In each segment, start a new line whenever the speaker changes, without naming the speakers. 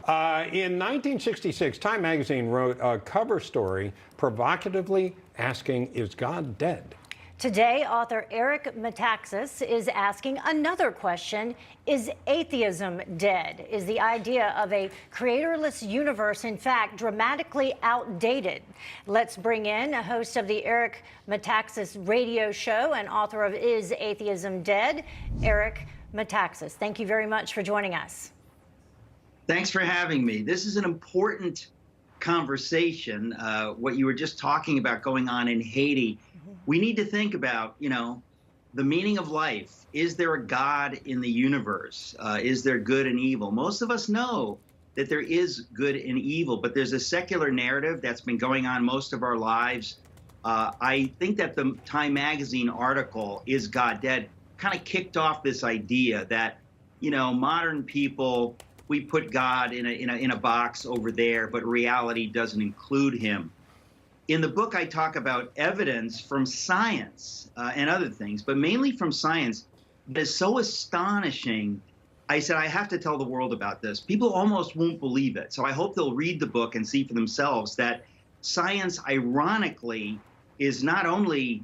In 1966, Time magazine wrote a cover story provocatively asking, "Is God dead?"
Today, author Eric Metaxas is asking another question: is atheism dead? Is the idea of a creatorless universe, in fact, dramatically outdated? Let's bring in a host of the Eric Metaxas radio show and author of Is Atheism Dead, Eric Metaxas. Thank you very much for joining us.
Thanks for having me. This is an important conversation, what you were just talking about going on in Haiti. We need to think about, the meaning of life. Is there a God in the universe? Is there good and evil? Most of us know that there is good and evil, but there's a secular narrative that's been going on most of our lives. I think that the Time magazine article, Is God Dead?, kind of kicked off this idea that, modern people, we put God in a box over there, but reality doesn't include him. In the book, I talk about evidence from science and other things, but mainly from science that is so astonishing. I said, I have to tell the world about this. People almost won't believe it. So I hope they'll read the book and see for themselves that science, ironically, is not only,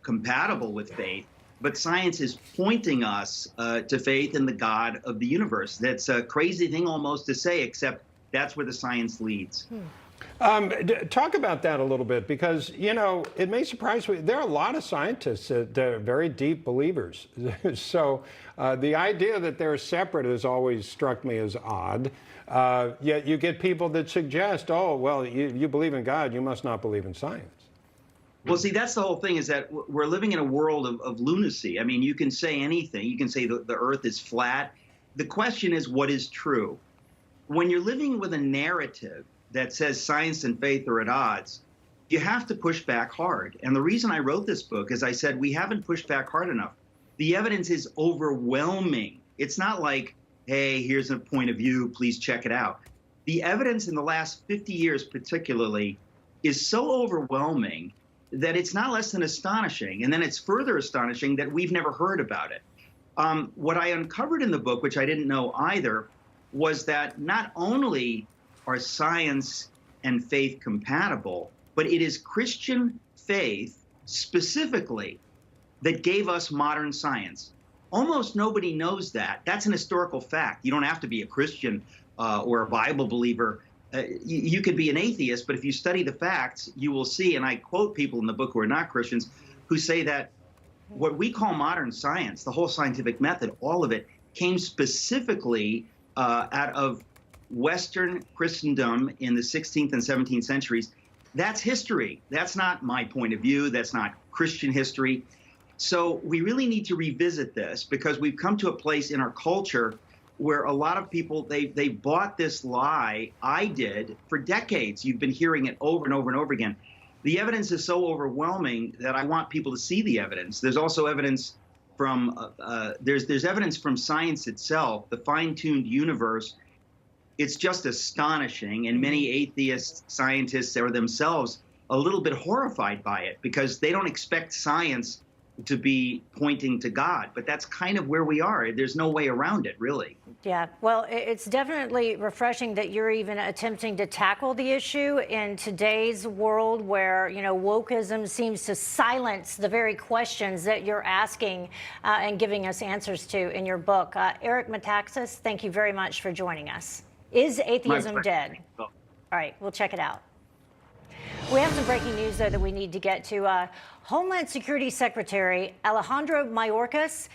compatible with faith, but science is pointing us to faith in the God of the universe. That's a crazy thing almost to say, except that's where the science leads.
Talk about that a little bit, because, it may surprise you. There are a lot of scientists that are very deep believers. So the idea that they're separate has always struck me as odd. Yet you get people that suggest, oh, well, you believe in God, you must not believe in science.
Well, see, that's the whole thing, is that we're living in a world of lunacy. I mean, you can say anything. You can say the earth is flat. The question is, what is true? When you're living with a narrative that says science and faith are at odds, you have to push back hard. And the reason I wrote this book is I said, we haven't pushed back hard enough. The evidence is overwhelming. It's not like, hey, here's a point of view, please check it out. The evidence in the last 50 years particularly is so overwhelming that it's not less than astonishing. And then it's further astonishing that we've never heard about it. What I uncovered in the book, which I didn't know either, was that not only are science and faith compatible, but it is Christian faith specifically that gave us modern science. Almost nobody knows that. That's an historical fact. You don't have to be a Christian or a Bible believer. You could be an atheist, but if you study the facts, you will see, and I quote people in the book who are not Christians, who say that what we call modern science, the whole scientific method, all of it, came specifically out of Western Christendom in the 16th and 17th centuries. That's history. That's not my point of view. That's not Christian history. So we really need to revisit this, because we've come to a place in our culture where a lot of people, they bought this lie. I did for decades. You've been hearing it over and over and over again. The evidence is so overwhelming that I want people to see the evidence. There's also evidence from, there's evidence from science itself, the fine-tuned universe. It's just astonishing, and many atheist scientists are themselves a little bit horrified by it, because they don't expect science to be pointing to God, but that's kind of where we are. There's no way around it, really.
Yeah, well, it's definitely refreshing that you're even attempting to tackle the issue in today's world where, wokeism seems to silence the very questions that you're asking and giving us answers to in your book. Eric Metaxas, thank you very much for joining us. Is Atheism Dead? All right, we'll check it out. We have some breaking news, though, that we need to get to. Homeland Security Secretary Alejandro Mayorkas